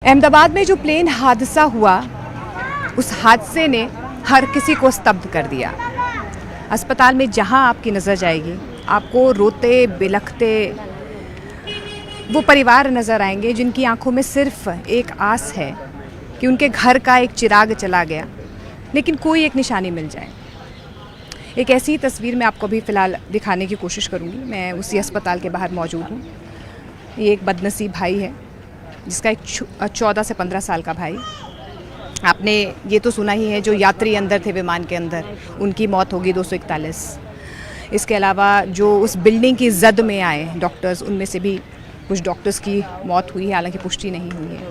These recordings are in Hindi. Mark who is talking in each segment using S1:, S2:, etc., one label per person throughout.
S1: अहमदाबाद में जो प्लेन हादसा हुआ, उस हादसे ने हर किसी को स्तब्ध कर दिया। अस्पताल में जहां आपकी नज़र जाएगी, आपको रोते बिलखते वो परिवार नज़र आएंगे जिनकी आंखों में सिर्फ एक आस है कि उनके घर का एक चिराग चला गया, लेकिन कोई एक निशानी मिल जाए। एक ऐसी ही तस्वीर मैं आपको भी फ़िलहाल दिखाने की कोशिश करूँगी। मैं उसी अस्पताल के बाहर मौजूद हूँ। ये एक बदनसीब भाई है जिसका एक 14 से 15 साल का भाई, आपने ये तो सुना ही है, जो यात्री अंदर थे विमान के अंदर, उनकी मौत होगी 241। इसके अलावा जो उस बिल्डिंग की जद में आए डॉक्टर्स, उनमें से भी कुछ डॉक्टर्स की मौत हुई है, हालांकि पुष्टि नहीं हुई है।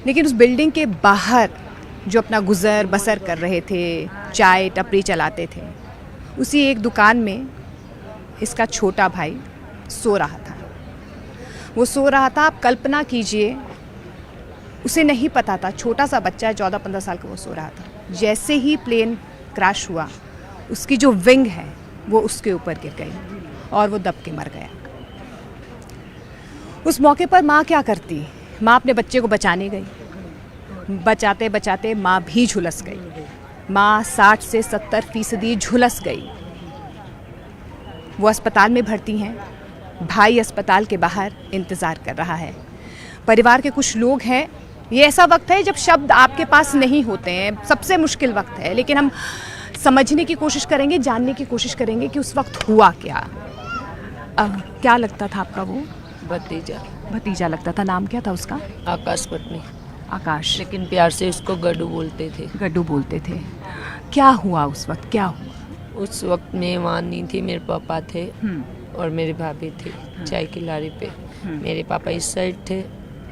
S1: लेकिन उस बिल्डिंग के बाहर जो अपना गुज़र बसर कर रहे थे, चाय टपरी चलाते थे, उसी एक दुकान में इसका छोटा भाई सो रहा था। वो सो रहा था, आप कल्पना कीजिए, उसे नहीं पता था, छोटा सा बच्चा है, 14-15 साल का, वो सो रहा था। जैसे ही प्लेन क्रैश हुआ, उसकी जो विंग है वो उसके ऊपर गिर गई और वो दब के मर गया। उस मौके पर माँ क्या करती? माँ अपने बच्चे को बचाने गई। बचाते बचाते माँ भी झुलस गई। माँ 60 से 70% झुलस गई। वो अस्पताल में भर्ती हैं। भाई अस्पताल के बाहर इंतज़ार कर रहा है। परिवार के कुछ लोग हैं। ये ऐसा वक्त है जब शब्द आपके पास नहीं होते हैं, सबसे मुश्किल वक्त है, लेकिन हम समझने की कोशिश करेंगे, जानने की कोशिश करेंगे कि उस वक्त हुआ क्या। क्या लगता था आपका वो? भतीजा लगता था। नाम क्या था उसका?
S2: आकाश पत्नी।
S1: आकाश।
S2: लेकिन प्यार से उसको गड्डू बोलते थे।
S1: गड्डू बोलते थे। क्या हुआ उस वक्त? क्या हुआ
S2: उस वक्त मैं वहाँ नहीं थी, मेरे पापा थे और मेरी भाभी थी चाय की लारी पे। मेरे पापा इस साइड थे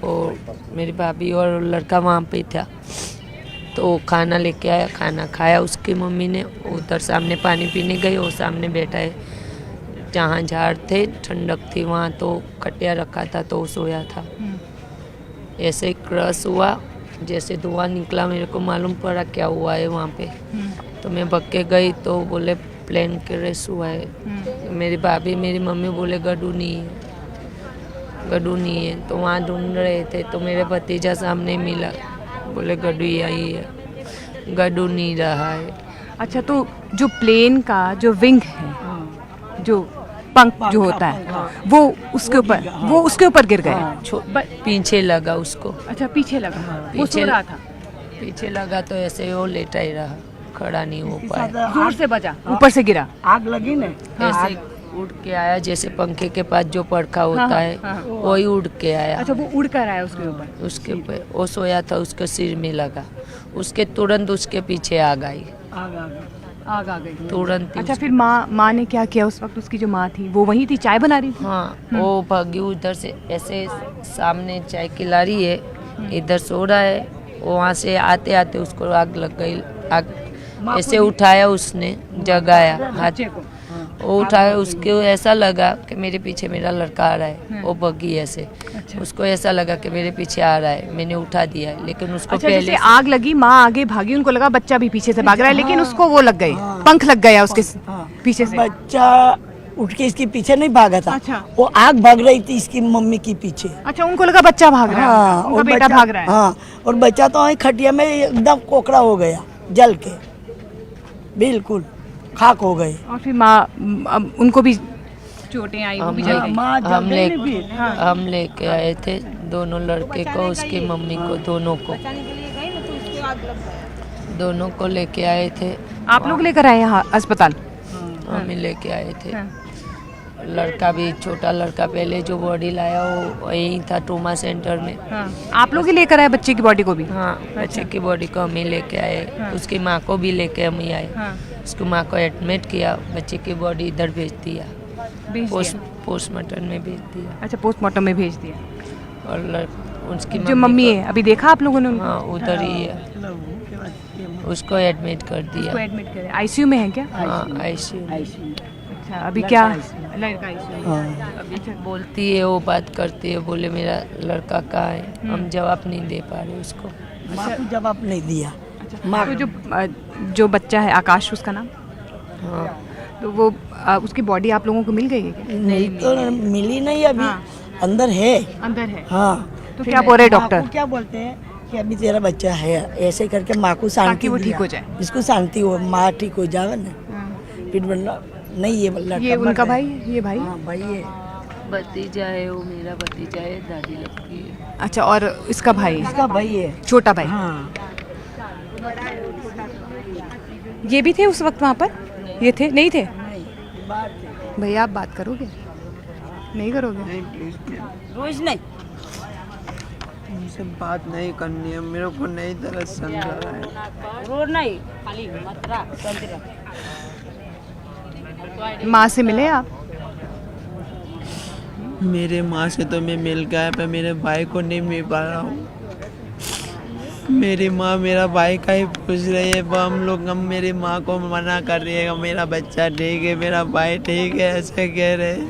S2: और मेरी भाभी और लड़का वहाँ पे था। तो खाना लेके आया, खाना खाया उसकी मम्मी ने। उधर सामने पानी पीने गई, वो सामने बैठा है जहाँ झाड़ थे, ठंडक थी वहाँ, तो खटिया रखा था तो सोया था। ऐसे ही क्रश हुआ, जैसे धुआं निकला, मेरे को मालूम पड़ा क्या हुआ है वहाँ पे। तो मैं भग के गई तो बोले प्लेन क्रैश हुआ है। मेरी भाभी मेरी मम्मी बोले गड्डू नहीं है, गड्डू नहीं है। तो वहाँ ढूंढ रहे थे तो मेरे भतीजा सामने मिला, बोले गड्डू यही है, गड्डू नहीं रहा है।
S1: अच्छा, तो जो प्लेन का जो विंग है, जो पंख जो होता है, वो उसके ऊपर गिर गए।
S2: पीछे लगा उसको।
S1: अच्छा, पीछे लगा। वो सो रहा था।
S2: पीछे लगा तो ऐसे ही वो लेटा ही रहा, खड़ा नहीं हो पाया।
S1: जोर से बजा, ऊपर से गिरा।
S3: आग लगी ना,
S2: ऐसे उड़ के आया, जैसे पंखे के पास जो पड़खा होता है वही उड़ के आया।
S1: अच्छा, वो उड़ कर आया उसके ऊपर।
S2: उसके ऊपर वो सोया था, उसके सिर में लगा, उसके तुरंत उसके पीछे आग आई।
S1: आग आ गई
S2: तुरंत।
S1: अच्छा, फिर माँ ने क्या किया उस वक्त? उसकी जो माँ थी वो वहीं थी, चाय बना रही थी।
S2: हाँ, वो भागी उधर से, ऐसे सामने चाय की लारी है, इधर सो रहा है। वहाँ से आते आते उसको आग लग गई। आग ऐसे उठाया उसने, जगाया हाथ को, वो उठाया, उसको ऐसा लगा कि मेरे पीछे मेरा लड़का आ रहा है। वो भगी ऐसे। अच्छा। उसको ऐसा लगा कि मेरे पीछे आ रहा है, मैंने उठा दिया, लेकिन उसको पहले
S1: जैसे आग लगी, माँ आगे भागी, उनको लगा बच्चा भी पीछे से भाग रहा है, लेकिन उसको वो लग गई, पंख लग गया उसके पीछे से।
S3: बच्चा उठ के इसके पीछे नहीं भागा था।
S1: अच्छा।
S3: वो आग भाग रही थी इसकी मम्मी की पीछे।
S1: अच्छा, उनको लगा बच्चा भाग रहा है, उनका बेटा भाग रहा है।
S3: हाँ, और बच्चा तो वहीं खटिया में एकदम कोकड़ा हो गया, जल के बिल्कुल खाक हो गए।
S1: और फिर माँ, उनको भी चोटें आई, वो भी जल गई।
S2: हम लेके आए थे दोनों लड़के को, उसकी मम्मी को, दोनों को लेके आए थे।
S1: आप लोग लेकर आए यहाँ अस्पताल?
S2: हम ही लेके आए थे। लड़का भी, छोटा लड़का पहले जो बॉडी लाया वो यही था ट्रोमा सेंटर में।
S1: आप लोग ही लेकर आए बच्चे की बॉडी को भी?
S2: हाँ, बच्चे की बॉडी को हम ही लेके आए। उसकी माँ को भी लेके हम ही आए। उसकी माँ को एडमिट किया, बच्चे की बॉडी इधर भेज दिया, पोस्टमार्टम में भेज दिया।
S1: अच्छा, पोस्टमार्टम में भेज दिया।
S2: और उसकी
S1: जो मम्मी है, अभी देखा आप लोगों ने?
S2: हाँ, उधर ही है, उसको एडमिट कर दिया।
S1: आईसीयू में है क्या?
S2: हाँ, आईसीयू।
S1: अच्छा, अभी क्या?
S2: अभी बोलती है, वो बात करती है, बोले मेरा लड़का कहाँ है, हम जवाब नहीं दे पा रहे उसको।
S3: माँ को जवाब नहीं दिया।
S1: तो जो बच्चा है आकाश, उसका नाम?
S2: हाँ,
S1: तो वो उसकी बॉडी आप लोगों को मिल गई है क्या?
S3: नहीं, तो मिली नहीं अभी। अंदर है।
S1: अंदर है।
S3: हाँ,
S1: तो क्या बोल रहे
S3: माँ
S1: डॉक्टर?
S3: को क्या बोलते हैं कि अभी तेरा बच्चा है, ऐसे करके माँ को शांति
S1: ताकि वो ठीक
S3: दिया।
S1: हो जाए।
S3: इसको शांति हो, माँ ठीक हो जावे ना। फिर बोला नहीं ये लड़का
S1: ये
S3: मर
S1: उनका
S3: गया।
S1: भाई, ये भाई।
S3: हाँ भाई है।
S2: भतीजा है, वो मेरा भतीजा है, दादी लगती है।
S1: अच्छा, और इसका भाई,
S3: इसका भाई है।
S1: छोटा भाई,
S3: हाँ
S1: ये भी थे उस वक्त वहाँ पर? ये थे? नहीं थे?
S3: नहीं बात है।
S1: भैया आप बात करोगे? नहीं करोगे?
S3: रोज नहीं
S4: मुझसे बात नहीं करनी है, मेरे को नई तरह समझा रहा है।
S3: रोज नहीं खाली मात्रा
S1: माँ से मिले आप?
S4: मेरे माँ से तो मैं मिल गया, पर मेरे भाई को नहीं मिल पा रहा हूँ। मेरी माँ मेरा भाई का ही पूछ रही है, हम मेरी माँ को मना कर रही है, मेरा बच्चा ठीक है, मेरा भाई ठीक है, ऐसे कह रहे हैं।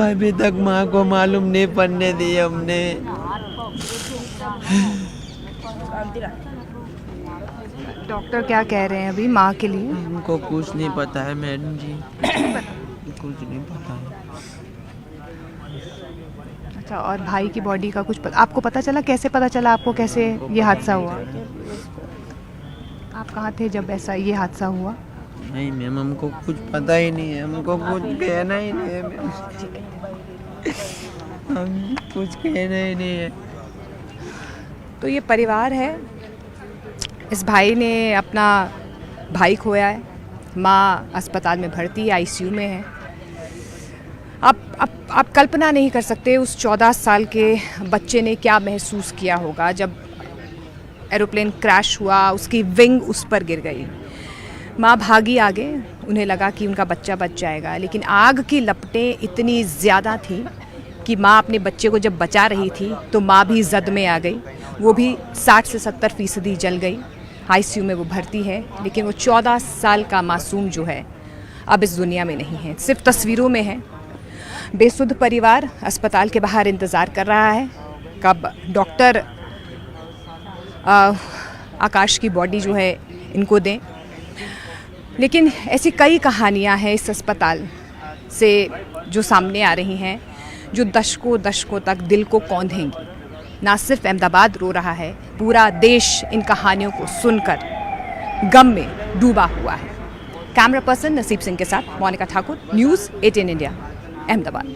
S4: अभी तक माँ को मालूम नहीं पड़ने दिए हमने।
S1: डॉक्टर क्या कह रहे हैं अभी माँ के लिए?
S4: हमको कुछ नहीं पता है मैडम जी, कुछ नहीं पता है।
S1: अच्छा, और भाई की बॉडी का कुछ आपको पता चला? कैसे पता चला आपको, कैसे ये हादसा हुआ? आप कहाँ थे जब ऐसा ये हादसा हुआ?
S4: नहीं मैम, हमको कुछ पता ही नहीं है, हमको कुछ कहना ही नहीं है मैम। हम कुछ कहना ही नहीं है।
S1: तो ये परिवार है, इस भाई ने अपना भाई खोया है, माँ अस्पताल में भर्ती है, आईसीयू में है। आप कल्पना नहीं कर सकते उस 14 साल के बच्चे ने क्या महसूस किया होगा जब एरोप्लेन क्रैश हुआ, उसकी विंग उस पर गिर गई। माँ भागी आगे, उन्हें लगा कि उनका बच्चा बच जाएगा, लेकिन आग की लपटें इतनी ज़्यादा थी कि माँ अपने बच्चे को जब बचा रही थी तो माँ भी जद में आ गई। वो भी 60 से 70% जल गई। आईसीयू में वो भर्ती है, लेकिन वो 14 साल का मासूम जो है अब इस दुनिया में नहीं है, सिर्फ तस्वीरों में है। बेसुध परिवार अस्पताल के बाहर इंतज़ार कर रहा है कब डॉक्टर आकाश की बॉडी जो है इनको दें। लेकिन ऐसी कई कहानियां हैं इस अस्पताल से जो सामने आ रही हैं, जो दशकों तक दिल को कौंधेंगी। ना सिर्फ अहमदाबाद रो रहा है, पूरा देश इन कहानियों को सुनकर गम में डूबा हुआ है। कैमरा पर्सन नसीब सिंह के साथ मोनिका ठाकुर, न्यूज़ 18 इंडिया, अहमदाबाद।